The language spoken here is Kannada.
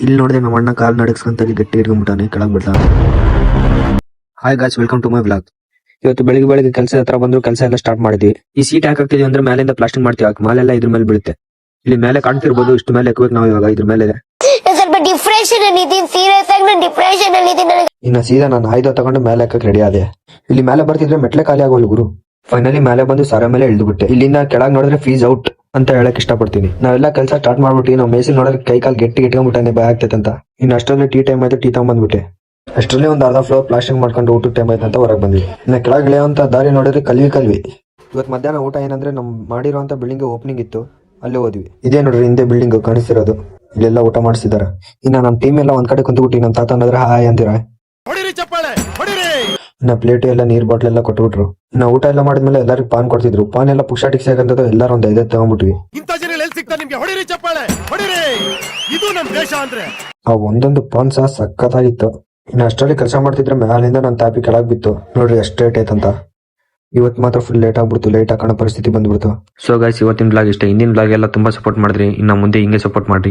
ಇಲ್ಲಿ ನೋಡಿದ್ರೆ ನಮ್ಮ ಅಣ್ಣ ಕಾಲ್ ನಡಸ್ಕೊಂತಾಗಿ ಗಟ್ಟಿ ಹಿಡ್ಕೊಂಡ್ಬಿಟ್ಟಾನೆ, ಕೆಳಗ್ ಬಿಡ್ತಾನೆ. Hi guys, welcome to my blog. ಇವತ್ತು ಬೆಳಿಗ್ಗೆ ಕೆಲಸ ಹತ್ರ ಬಂದ್ರು, ಕೆಲಸ ಎಲ್ಲ ಸ್ಟಾರ್ಟ್ ಮಾಡಿದ್ವಿ. ಈ ಸೀಟ್ ಯಾಕೆ ಹಾಕ್ತಿದ್ವಿ ಅಂದ್ರೆ ಮೇಲಿಂದ ಪ್ಲಾಸ್ಟಿಕ್ ಮಾಡ್ತೀವಿ, ಮಾಲೆಲ್ಲ ಇದ್ರ ಮೇಲೆ ಬೀಳುತ್ತೆ. ಇಲ್ಲಿ ಮೇಲೆ ಕಾಣ್ತಿರ್ಬೋದು, ಇಷ್ಟು ಮೇಲೆ ಎಕ್ಬೇಕು ನಾವು ಇವಾಗ ಇದ್ರ ಮೇಲೆ. ಸ್ವಲ್ಪ ಡಿಪ್ರೆಷನ್ ಅಲ್ಲಿ ಇದೀನಿ, ಸೀರಿಯಸ್ ಆಗಿ ನಾನು ಡಿಪ್ರೆಷನ್ ಅಲ್ಲಿ ಇದೀನಿ. ಇನ್ನ ಸೀದಾ ನಾನು ಆಯ್ದ ತಗೊಂಡು ಮೇಲೆ ಹಾಕಕ್ ರೆಡಿ ಆದೆ. ಇಲ್ಲಿ ಮೇಲೆ ಬರ್ತಿದ್ರೆ ಮೆಟ್ಲೆ ಖಾಲಿ ಆಗೋಲ್ಲ ಗುರು. ಫೈನಲಿ ಮೇಲೆ ಬಂದು ಸಾರ ಮೇಲೆ ಇಳಿದು ಬಿಟ್ಟೆ. ಇಲ್ಲಿಂದ ಕೆಳಗ್ ನೋಡಿದ್ರೆ ಫೀಸ್ ಔಟ್ ಅಂತ ಹೇಳಕ್ ಇಷ್ಟಪಡ್ತೀನಿ. ನಾವೆಲ್ಲ ಕೆಲಸ ಸ್ಟಾರ್ಟ್ ಮಾಡ್ಬಿಟ್ಟು ನಾವು ಮೇಸಿನ ನೋಡಿದ್ರೆ ಕೈ ಕಾಲ್ ಗಟ್ಟಿ ಇಟ್ಕೊಂಡ್ಬಿಟ್ಟೆ, ಭಯ ಆಗ್ತೈತೆ ಅಂತ. ಇನ್ನು ಅಷ್ಟರಲ್ಲಿ ಟೀ ಟೈಮ್ ಆಯ್ತು, ಟೀ ತಗೊಂಡ್ಬಂದ್ಬಿಟ್ಟೆ. ಅಷ್ಟರಲ್ಲಿ ಒಂದು ಅರ್ಧ ಫ್ಲೋರ್ ಪ್ಲಾಸ್ಟಿಕ್ ಮಾಡ್ಕೊಂಡು ಊಟದ ಟೈಮ್ ಆಯ್ತು ಅಂತ ಹೊರಗೆ ಬಂದ್ವಿ. ಇನ್ನು ಕೆಳಗೆ ಇಳಿಯುವಂತ ದಾರಿ ನೋಡಿದ್ರೆ ಕಲ್ವಿ. ಇವತ್ತು ಮಧ್ಯಾಹ್ನ ಊಟ ಏನಂದ್ರೆ ನಮ್ ಮಾಡಿರುವಂತ ಬಿಲ್ಡಿಂಗ್ ಓಪನಿಂಗ್ ಇತ್ತು, ಅಲ್ಲೇ ಹೋದ್ವಿ. ಇದೇ ನೋಡ್ರಿ ಹಿಂದೆ ಬಿಲ್ಡಿಂಗ್ ಕಾಣಿಸ್ತಿರೋದು, ಇಲ್ಲೆಲ್ಲ ಊಟ ಮಾಡಿಸಿದಾರ. ಇನ್ನ ನಮ್ ಟೀಮ್ ಎಲ್ಲ ಒಂದ್ ಕಡೆ ಕುಂತ್ಬಿಟ್ಟು ನಮ್ ತಾತ ನೋಡಿದ್ರೆ ಹಾಯ್ ಅಂತೀರ. ಇನ್ನ ಪ್ಲೇಟ್ ಎಲ್ಲ ನೀರ್ ಬಾಟ್ಲ್ ಎಲ್ಲ ಕೊಟ್ಬಿಟ್ರು. ಇನ್ನ ಊಟ ಎಲ್ಲ ಮಾಡಿದ್ಮೇಲೆ ಎಲ್ಲರಿಗೂ ಪಾನ್ ಕೊಡ್ತಿದ್ರು. ಪಾನ್ ಎಲ್ಲ ಪುಕ್ಷಾಟಿಗೆ ಸೇಕಂತದ್ದು ಎಲ್ಲಾರು ಒಂದ್ 5 ತಗೊಂಡ್ಬಿಟ್ವಿ. ಆ ಒಂದೊಂದು ಪಾನ್ ಸಹ ಸಖತ್ತಾಗಿತ್ತು. ಇನ್ನು ಅಷ್ಟರಲ್ಲಿ ಕೆಲಸ ಮಾಡ್ತಿದ್ರೆ ಮ್ಯಾಲಿಂದ ನನ್ನ ತಾಪಿ ಕೆಳಗ್ ಬಿತ್ತು. ನೋಡ್ರಿ ಎಷ್ಟು ಲೇಟ್ ಆಯ್ತಂತ. ಇವತ್ತು ಮಾತ್ರ ಫುಲ್ ಲೇಟ್ ಆಗ್ಬಿಡ್ತು, ಲೇಟ್ ಹಾಕೋಣ ಪರಿಸ್ಥಿತಿ ಬಂದ್ಬಿಡ್ತು. ಸೊ ಗೈಸ್, ಇವತ್ತಿನ ಬ್ಲಾಗ್ ಇಷ್ಟ. ಹಿಂದಿನ ಬ್ಲಾಗ್ ಎಲ್ಲ ತುಂಬಾ ಸಪೋರ್ಟ್ ಮಾಡಿದ್ರಿ, ಇನ್ನ ಮುಂದೆ ಹಿಂಗೆ ಸಪೋರ್ಟ್ ಮಾಡ್ರಿ.